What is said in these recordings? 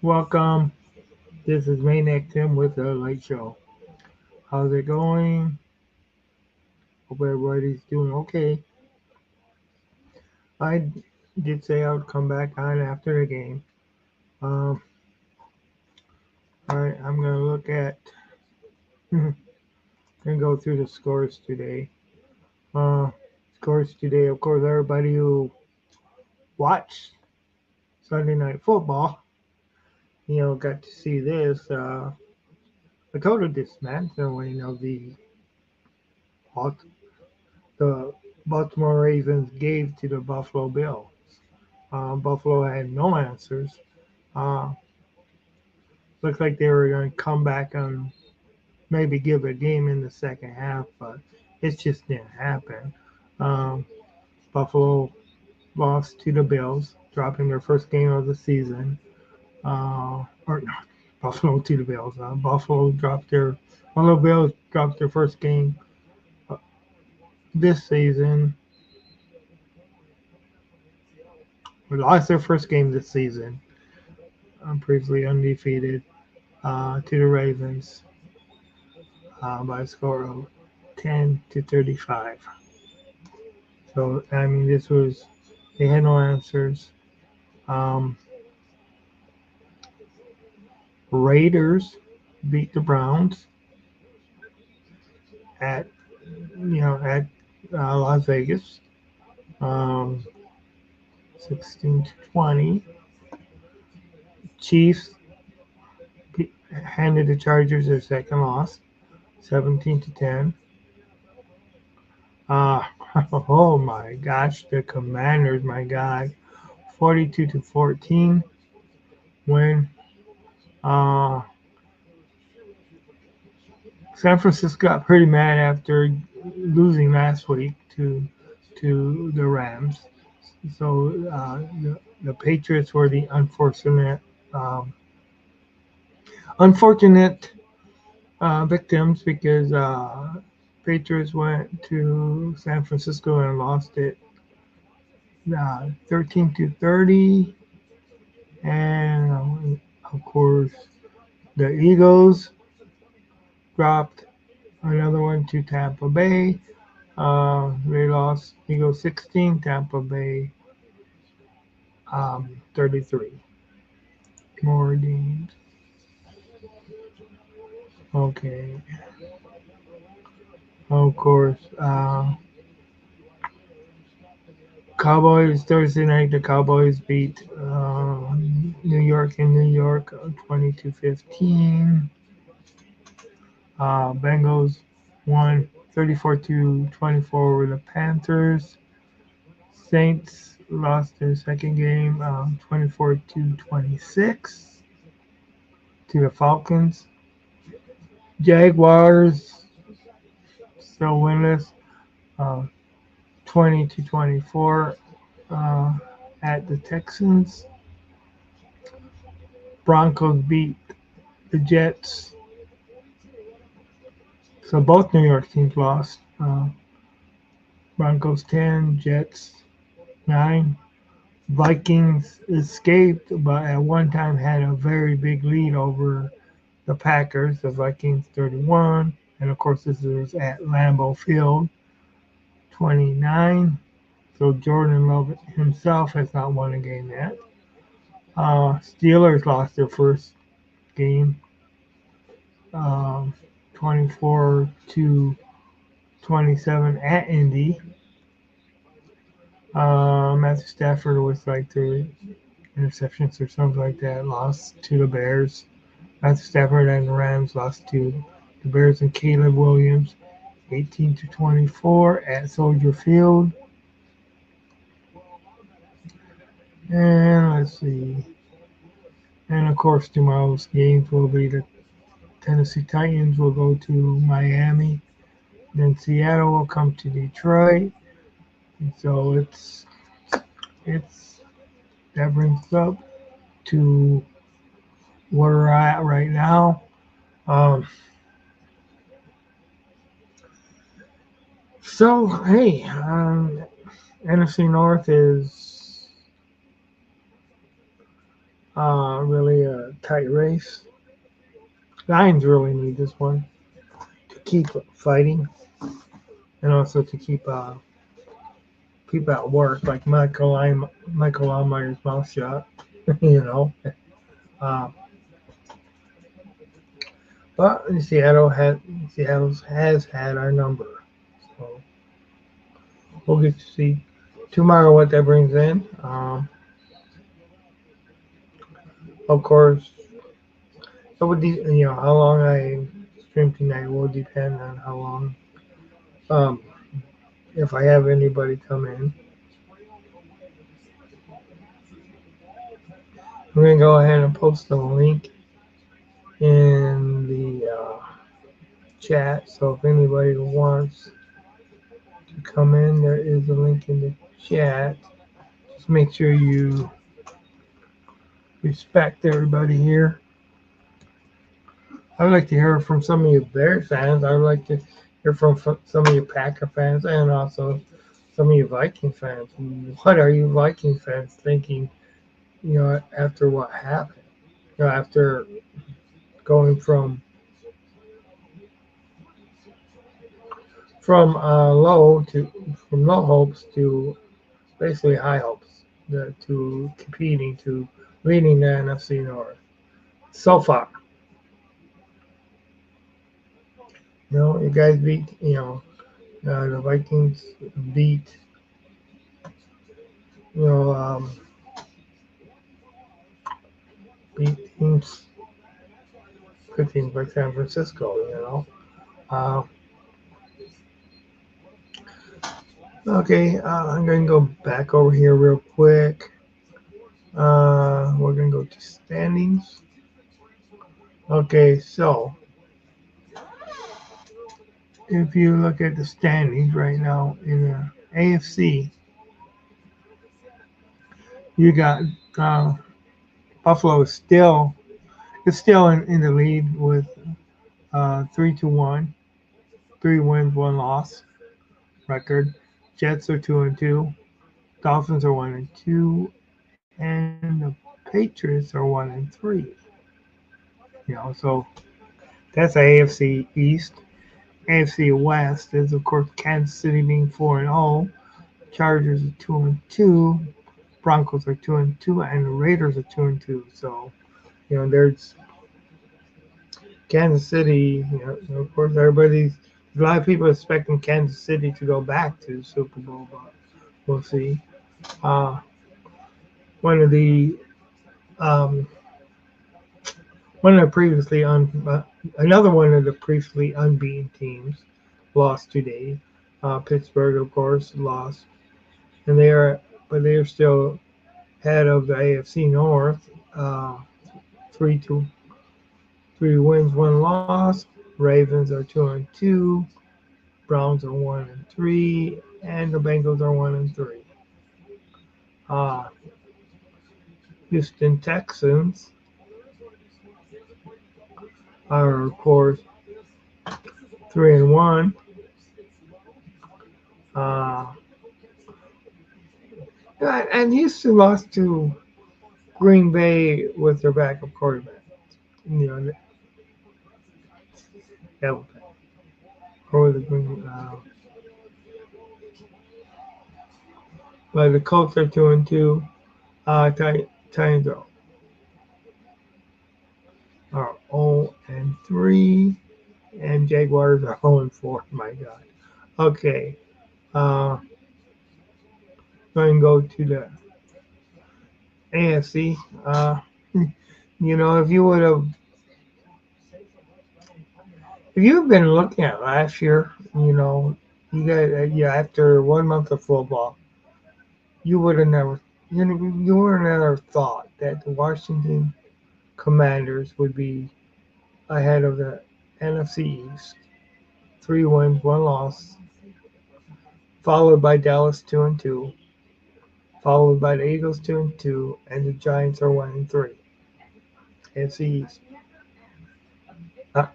Welcome. This is Maniac Tim with the Late Show. How's it going? Hope everybody's doing okay. I did say I would come back on after the game. Um, Alright, I'm gonna look at and go through the scores today. Uh, Scores today, of course, everybody who watched Sunday Night Football, got to see this. A total dismantling of the Baltimore Ravens gave to the Buffalo Bills. Buffalo had no answers. Uh, Looked like they were going to come back and maybe give a game in the second half, but it just didn't happen. Um, Buffalo lost to the Bills, dropping their first game of the season. Or not Buffalo to the Bills. Buffalo Bills dropped their first game uh, this season. We lost their first game this season. Previously undefeated to the Ravens by a score of 10-35. So I mean, they had no answers. Um, Raiders beat the Browns at at Las Vegas, um, 16-20. Chiefs handed the Chargers their second loss, 17-10. Uh, oh my gosh, the Commanders, my God, 42-14 win. Uh, San Francisco got pretty mad after losing last week to the Rams. So the Patriots were the um, unfortunate victims because Patriots went to San Francisco and lost it 13-30, and of course the Eagles dropped another one to Tampa Bay. They lost Eagles 16, Tampa Bay 33. More games. Okay. Of course. Cowboys Thursday night. The Cowboys beat New York in New York 20-15. Bengals won 34-24 over the Panthers. Saints lost their second game 24-26 to the Falcons. Jaguars still winless, uh, 20-24 uh, at the Texans. Broncos beat the Jets. So both New York teams lost. Broncos 10, Jets 9. Vikings escaped, but at one time had a very big lead over the Packers. The Vikings 31. And of course, this is at Lambeau Field, 29. So Jordan Love himself has not won a game yet. Steelers lost their first game, um, 24-27 at Indy. Matthew Stafford with like the interceptions or something like that lost to the Bears. Matthew Stafford and the Rams lost to the Bears and Caleb Williams, 18-24 at Soldier Field. And let's see. And of course, tomorrow's games will be the Tennessee Titans will go to Miami. Then Seattle will come to Detroit. And so it's that brings us up to where we're at right now. Um, so hey, NFC North is Really a tight race. Lions really need this one to keep fighting and also to keep people at work like Michael Allmeyer's mouth shut. you know. Uh, but Seattle has had our number, so we'll get to see tomorrow what that brings in. Of course, it would how long I stream tonight will depend on how long um, if I have anybody come in. I'm gonna go ahead and post the link in the chat. So if anybody wants to come in, there is a link in the chat. Just make sure you respect everybody here. I would like to hear from some of you Bears fans. I would like to hear from some of you Packer fans and also some of you Viking fans. What are you Viking fans thinking, after what happened? After going from low hopes to basically high hopes, to competing, to leading the NFC North. So far, you guys beat, the Vikings beat, you know, beat good teams like San Francisco. Uh, okay, I'm going to go back over here real quick. We're going to go to standings. Okay, so if you look at the standings right now in the AFC, you got Buffalo is still in the lead with 3-1, 3 wins, 1 loss record. Jets are 2-2, Dolphins are 1-2, and the Patriots are 1-3. So that's the AFC East. AFC West is of course Kansas City being 4-0, Chargers are 2-2, Broncos are 2-2, and the Raiders are 2-2. So there's Kansas City. Of course, a lot of people expecting Kansas City to go back to the Super Bowl, but we'll see. Uh, one of the um, one of the another one of the previously unbeaten teams lost today. Pittsburgh, of course, lost, and they are still head of the AFC North. 3-2, 3 wins, 1 loss. Ravens are 2-2. Browns are 1-3, and the Bengals are 1-3. Uh, Houston Texans are of course 3-1. Uh, and Houston lost to Green Bay with their backup quarterback. That was or the Green. But the Colts are 2-2. Titans are 0-3, and Jaguars are 0-4. My God. Okay. Going to go to the AFC. If you've been looking at last year, you guys, after 1 month of football, you would have never, you would have never thought that the Washington Commanders would be ahead of the NFC East, 3 wins, 1 loss, followed by Dallas 2-2, followed by the Eagles 2-2, and the Giants are 1-3. NFC East.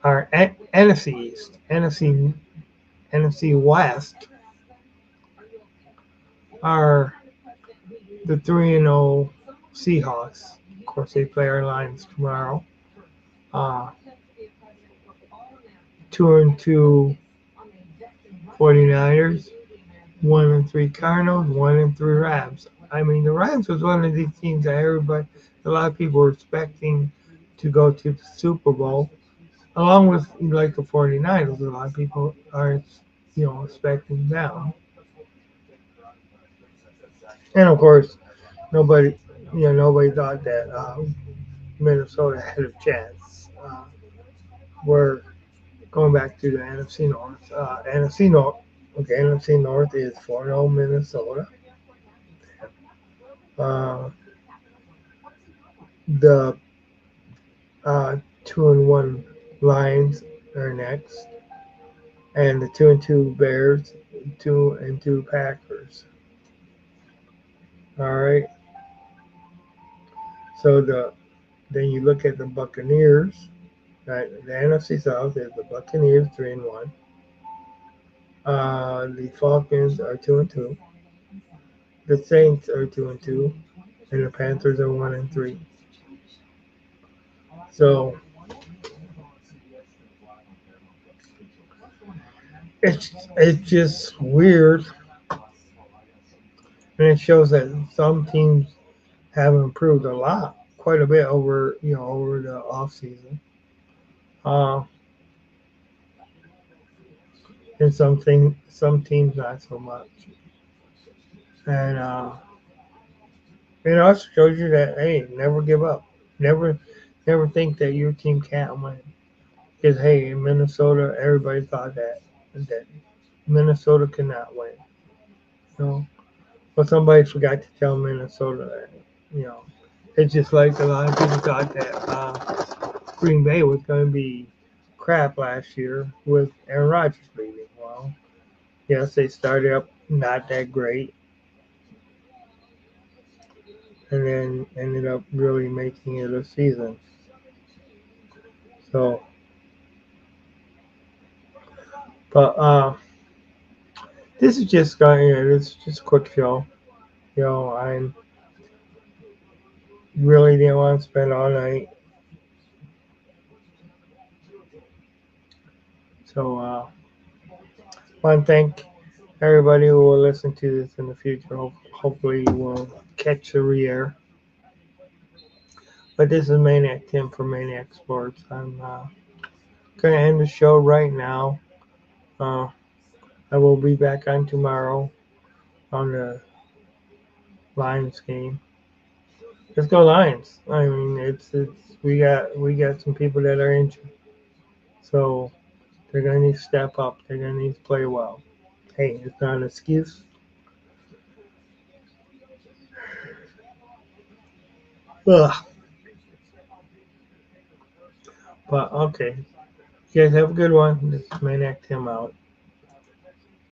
Our NFC East, NFC West are the 3-0 Seahawks, course, they play our Lions tomorrow. 2-2 49ers, 1-3 Cardinals, 1-3 Rams. I mean, the Rams was one of these teams that a lot of people were expecting to go to the Super Bowl, along with like the 49ers. A lot of people are, expecting them. And of course, nobody, nobody thought that Minnesota had a chance. We're going back to the NFC North. NFC North. Okay, NFC North is 4-0 Minnesota. Uh, the 2-1 Lions are next, and the 2-2 Bears, 2-2 Packers. All right. So then you look at the Buccaneers. Right, the NFC South is the Buccaneers 3-1. The Falcons are 2-2. The Saints are 2-2, and the Panthers are 1-3. So it's just weird, and it shows that some teams have improved a lot, quite a bit over the off season. And some teams not so much. And it also shows you that hey, never give up, never never think that your team can't win. Because hey, in Minnesota, everybody thought that Minnesota could not win. But somebody forgot to tell Minnesota that. You know, it's just like a lot of people thought that Green Bay was going to be crap last year with Aaron Rodgers leaving. Well, yes, they started up not that great, and then ended up really making it a season. So, but this is just this is just a quick show. I really didn't want to spend all night. So, I want to thank everybody who will listen to this in the future. Hopefully, you will catch the re-air. But this is Maniac Tim for Maniac Sports. I'm going to end the show right now. I will be back on tomorrow on the Lions game. Let's go Lions! I mean, it's we got some people that are injured, so they're gonna need to step up. They're gonna need to play well. Hey, it's not an excuse. Ugh. But okay, you guys have a good one. This is Maniac Tim out.